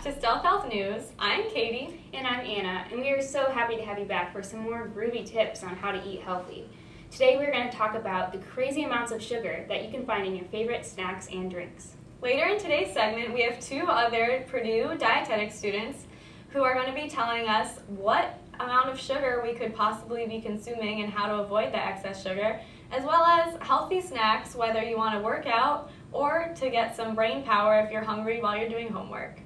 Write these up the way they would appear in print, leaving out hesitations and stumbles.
to Stealth Health News. I'm Katie. And I'm Anna, and we are so happy to have you back for some more groovy tips on how to eat healthy. Today we're going to talk about the crazy amounts of sugar that you can find in your favorite snacks and drinks. Later in today's segment, we have two other Purdue dietetic students who are going to be telling us what amount of sugar we could possibly be consuming and how to avoid the excess sugar, as well as healthy snacks, whether you want to work out or to get some brain power if you're hungry while you're doing homework.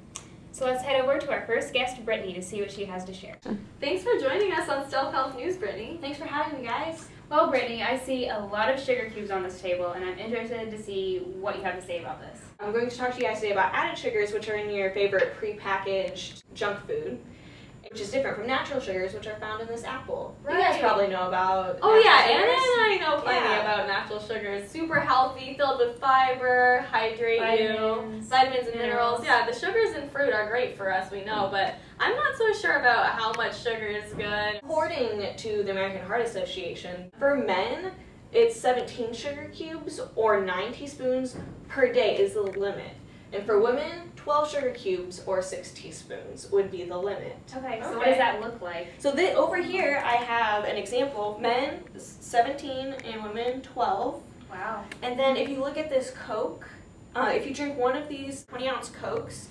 So let's head over to our first guest, Brittany, to see what she has to share. Thanks for joining us on Stealth Health News, Brittany. Thanks for having me, guys. Well, Brittany, I see a lot of sugar cubes on this table, and I'm interested to see what you have to say about this. I'm going to talk to you guys today about added sugars, which are in your favorite prepackaged junk food, which is different from natural sugars, which are found in this apple. Right. You guys probably know about Oh yeah, natural Anna and sugars. I know plenty about natural sugars. Super healthy, filled with fiber, hydrate Vitamins, vitamins and minerals. minerals. Yeah, the sugars in fruit are great for us, we know, but I'm not so sure about how much sugar is good. According to the American Heart Association, for men, it's 17 sugar cubes or 9 teaspoons per day is the limit. And for women, 12 sugar cubes or 6 teaspoons would be the limit. Okay, so Okay. what does that look like? So over here, I have an example. Men, 17, and women, 12. Wow. And then if you look at this Coke, if you drink one of these 20-ounce Cokes,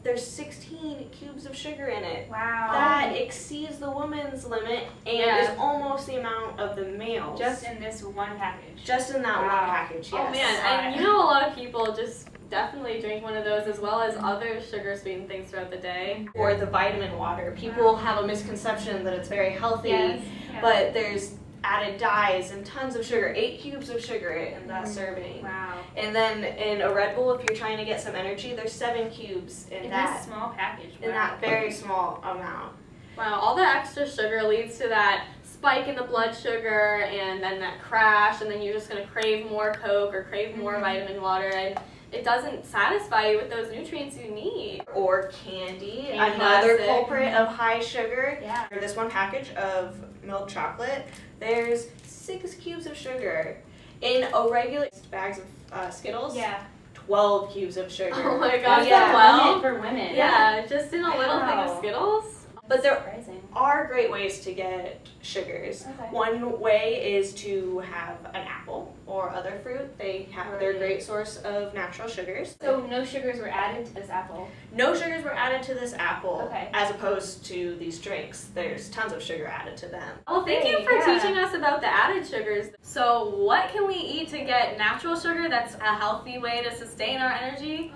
there's 16 cubes of sugar in it. Wow. That exceeds the woman's limit and Yeah. is almost the amount of the males. Just in this one package. Just in that Wow. one package, yes. Oh man, and you know a lot of people just definitely drink one of those as well as other sugar sweetened things throughout the day. Or the vitamin water. People have a misconception that it's very healthy, Yes. Yeah. but there's added dyes and tons of sugar. 8 cubes of sugar in that serving. Wow. And then in a Red Bull, if you're trying to get some energy, there's 7 cubes in In that. this small package. In Wow. that very small amount. Wow, all the extra sugar leads to that spike in the blood sugar and then that crash, and then you're just going to crave more Coke or crave more vitamin water, and it doesn't satisfy you with those nutrients you need. Or candy, Candy. another Classic. culprit of high sugar. Yeah. For this one package of milk chocolate, there's 6 cubes of sugar. In a regular bags of Skittles, Yeah. 12 cubes of sugar. Oh my gosh, Yeah. well, For women. yeah, just in a little thing of Wow. Skittles. But there Surprising. are great ways to get sugars. Okay. One way is to have an apple or other fruit. They're a great source of natural sugars. So no sugars were added to this apple. No sugars were added to this apple, Okay. as opposed to these drinks. There's tons of sugar added to them. Well, thank you Great, for yeah. teaching us about the added sugars. So what can we eat to get natural sugar that's a healthy way to sustain our energy?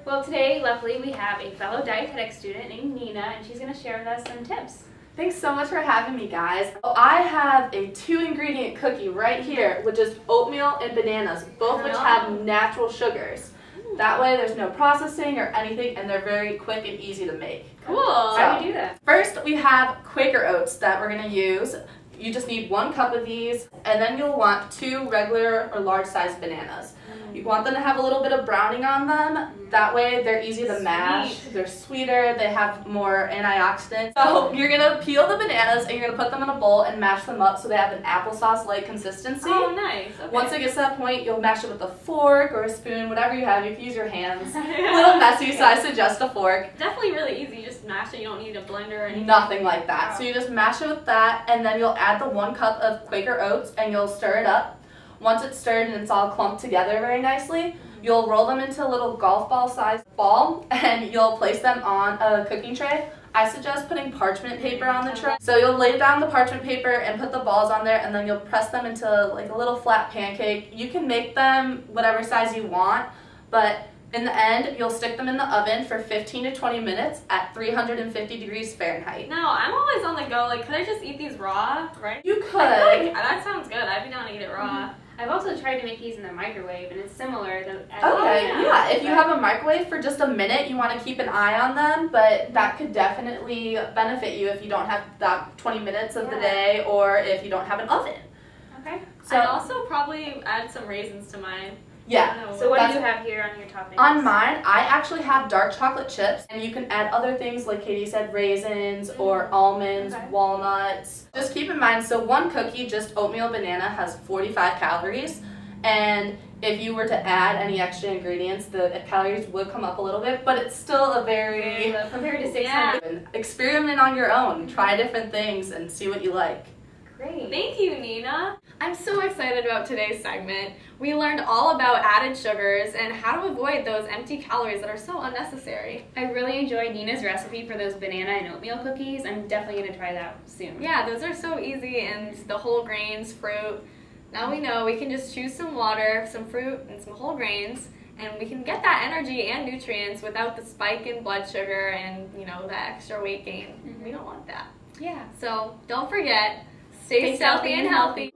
Well, today, luckily, we have a fellow dietetic student named Nina, and she's going to share with us some tips. Thanks so much for having me, guys. I have a 2-ingredient cookie right here, which is oatmeal and bananas, both which have natural sugars. That way there's no processing or anything, and they're very quick and easy to make. Cool. How do you do that? First, we have Quaker oats that we're going to use. You just need 1 cup of these, and then you'll want 2 regular or large-sized bananas. You want them to have a little bit of browning on them. That way they're easy to mash. They're sweeter. They have more antioxidants. So you're going to peel the bananas and you're going to put them in a bowl and mash them up so they have an applesauce-like consistency. Oh, nice. Okay. Once it gets to that point, you'll mash it with a fork or a spoon, whatever you have. You can use your hands. A little messy, so I suggest a fork. Definitely really easy. You just mash it. You don't need a blender or anything. Nothing like that. So you just mash it with that, and then you'll add the 1 cup of Quaker oats and you'll stir it up. Once it's stirred and it's all clumped together very nicely, you'll roll them into a little golf ball sized ball and you'll place them on a cooking tray. I suggest putting parchment paper on the tray. So you'll lay down the parchment paper and put the balls on there, and then you'll press them into like a little flat pancake. You can make them whatever size you want, but in the end, you'll stick them in the oven for 15 to 20 minutes at 350 degrees Fahrenheit. Now, I'm always on the go. Like, could I just eat these raw, right? You could. I feel like that sounds good. I'd be down to eat it raw. I've also tried to make these in the microwave, and it's similar. Okay, yeah. If you have a microwave for just a minute, you want to keep an eye on them, but that could definitely benefit you if you don't have that 20 minutes of the day or if you don't have an oven. Okay. So I'd also probably add some raisins to mine. yeah. So what do That's- you have here on your toppings? On mine, I actually have dark chocolate chips, and you can add other things like Katie said, raisins or almonds, walnuts. Just keep in mind, so 1 cookie, just oatmeal banana, has 45 calories, and if you were to add any extra ingredients, the calories would come up a little bit, but it's still a very... Compared to 600. Experiment on your own. Try different things and see what you like. Great. Thank you, Nina. I'm so excited about today's segment. We learned all about added sugars and how to avoid those empty calories that are so unnecessary. I really enjoyed Nina's recipe for those banana and oatmeal cookies. I'm definitely going to try that soon. Yeah, those are so easy, and the whole grains, fruit. Now we know we can just choose some water, some fruit, and some whole grains, and we can get that energy and nutrients without the spike in blood sugar and, you know, the extra weight gain. We don't want that. Yeah. So don't forget, stay healthy and healthy.